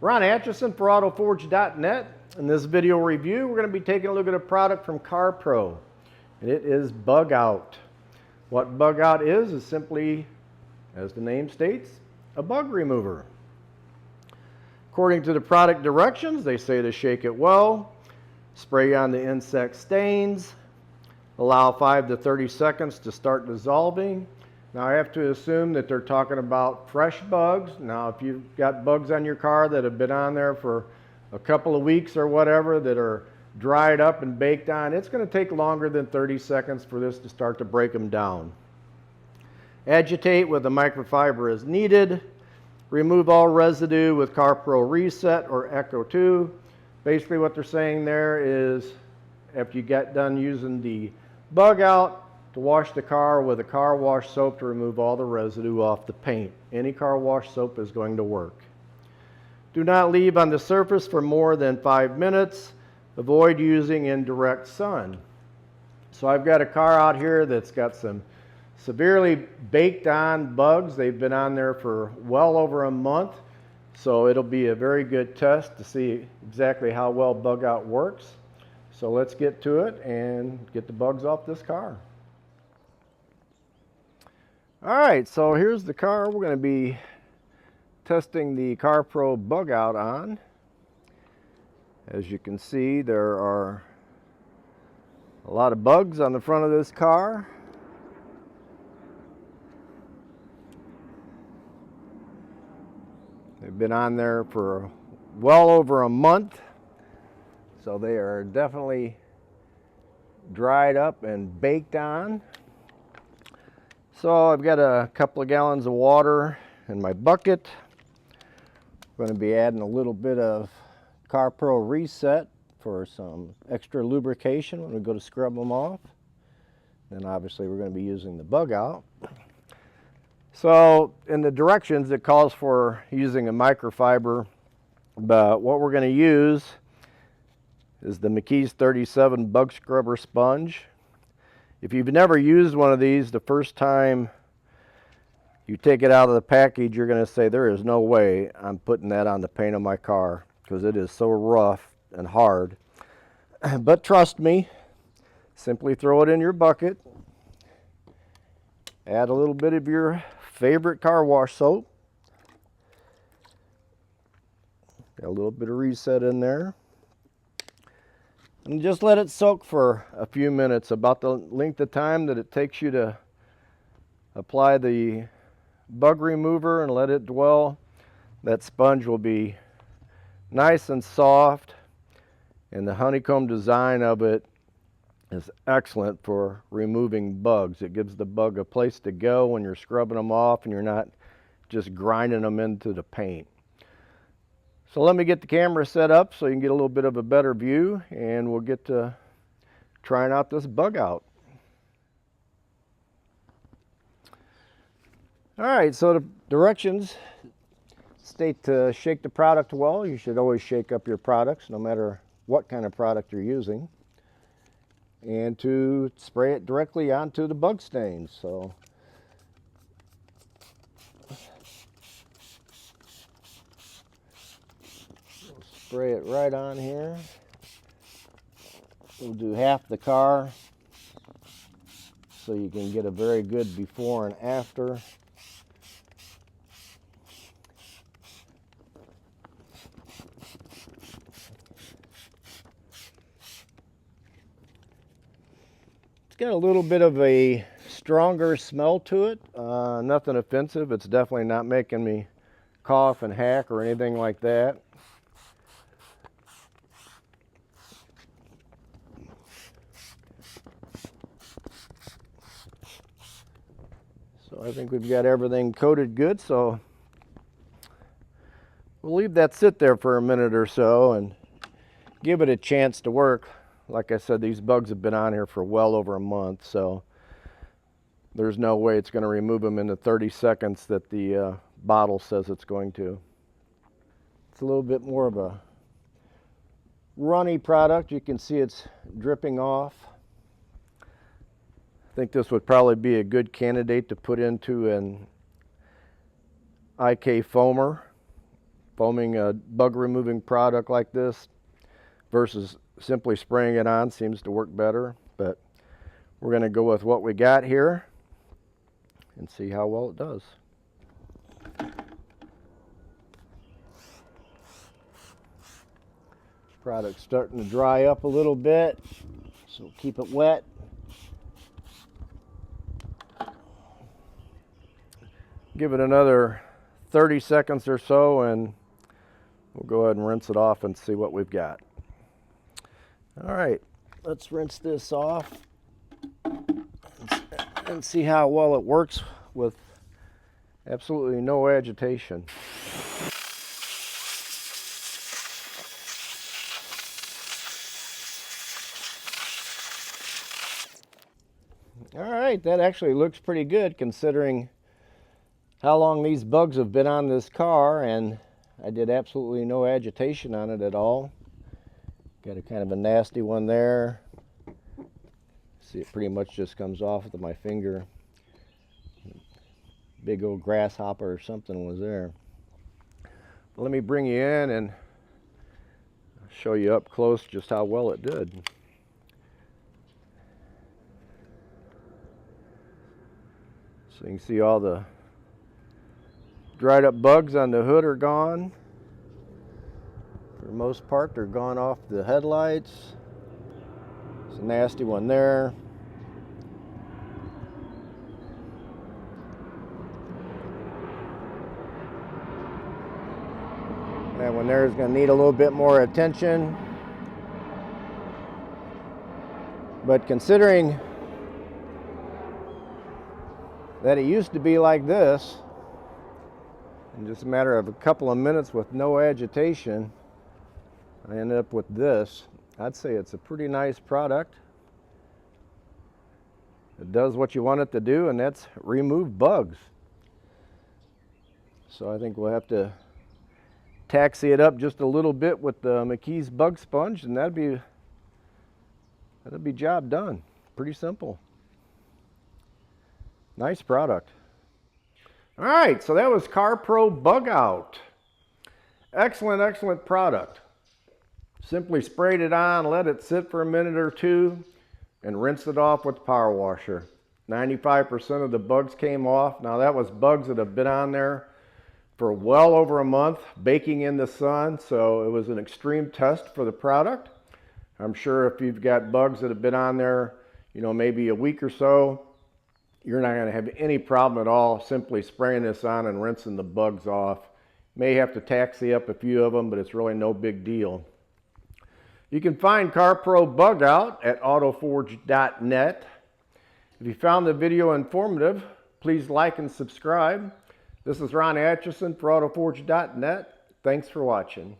Ron Atchison for Autoforge.net. In this video review, we're going to be taking a look at a product from CarPro, and it is BugOut. What BugOut is simply, as the name states, a bug remover. According to the product directions, they say to shake it well, spray on the insect stains, allow 5 to 30 seconds to start dissolving. Now I have to assume that they're talking about fresh bugs. Now if you've got bugs on your car that have been on there for a couple of weeks or whatever that are dried up and baked on, it's going to take longer than 30 seconds for this to start to break them down. Agitate with a microfiber as needed. Remove all residue with CarPro Reset or Echo 2. Basically what they're saying there is after you get done using the BugOut, to wash the car with a car wash soap to remove all the residue off the paint. Any car wash soap is going to work. Do not leave on the surface for more than 5 minutes. Avoid using in direct sun. So I've got a car out here that's got some severely baked on bugs. They've been on there for well over a month. So it'll be a very good test to see exactly how well BugOut works. So let's get to it and get the bugs off this car. All right, so here's the car we're going to be testing the CarPro BugOut on. As you can see, there are a lot of bugs on the front of this car. They've been on there for well over a month, so they are definitely dried up and baked on. So I've got a couple of gallons of water in my bucket. I'm going to be adding a little bit of CarPro Reset for some extra lubrication when we go to scrub them off. And obviously we're going to be using the BugOut. So in the directions it calls for using a microfiber, but what we're going to use is the McKee's 37 Bug Scrubber Sponge. If you've never used one of these, the first time you take it out of the package, you're going to say, there is no way I'm putting that on the paint of my car because it is so rough and hard. But trust me, simply throw it in your bucket, add a little bit of your favorite car wash soap, got a little bit of Reset in there. And just let it soak for a few minutes, about the length of time that it takes you to apply the bug remover and let it dwell. That sponge will be nice and soft, and the honeycomb design of it is excellent for removing bugs. It gives the bug a place to go when you're scrubbing them off and you're not just grinding them into the paint. So let me get the camera set up so you can get a little bit of a better view, and we'll get to trying out this BugOut. All right, so the directions state to shake the product well. You should always shake up your products no matter what kind of product you're using, and to spray it directly onto the bug stains. So spray it right on here. We'll do half the car so you can get a very good before and after. It's got a little bit of a stronger smell to it. Nothing offensive. It's definitely not making me cough and hack or anything like that. So I think we've got everything coated good, so we'll leave that sit there for a minute or so and give it a chance to work. Like I said, these bugs have been on here for well over a month, so there's no way it's going to remove them in the 30 seconds that the bottle says it's going to. It's a little bit more of a runny product. You can see it's dripping off. I think this would probably be a good candidate to put into an IK foamer. Foaming a bug removing product like this versus simply spraying it on seems to work better, but we're going to go with what we got here and see how well it does. Product's starting to dry up a little bit, so keep it wet. Give it another 30 seconds or so and we'll go ahead and rinse it off and see what we've got. All right, let's rinse this off and see how well it works with absolutely no agitation. All right, that actually looks pretty good considering how long these bugs have been on this car, and I did absolutely no agitation on it at all. Got a kind of a nasty one there. See, it pretty much just comes off with my finger. Big old grasshopper or something was there. But let me bring you in and show you up close just how well it did. So you can see all the dried up bugs on the hood are gone. For the most part, they're gone off the headlights. There's a nasty one there. That one there is going to need a little bit more attention. But considering that it used to be like this, in just a matter of a couple of minutes with no agitation, I ended up with this. I'd say it's a pretty nice product. It does what you want it to do, and that's remove bugs. So I think we'll have to taxi it up just a little bit with the McKee's bug sponge, and that'd be job done. Pretty simple. Nice product. All right, so that was CarPro BugOut. Excellent, excellent product. Simply sprayed it on, let it sit for a minute or two, and rinsed it off with the power washer. 95% of the bugs came off. Now that was bugs that have been on there for well over a month, baking in the sun, so it was an extreme test for the product. I'm sure if you've got bugs that have been on there, you know, maybe a week or so, you're not going to have any problem at all simply spraying this on and rinsing the bugs off. May have to taxi up a few of them, but it's really no big deal. You can find CarPro BugOut at autoforge.net. If you found the video informative, please like and subscribe. This is Ron Atchison for autoforge.net. Thanks for watching.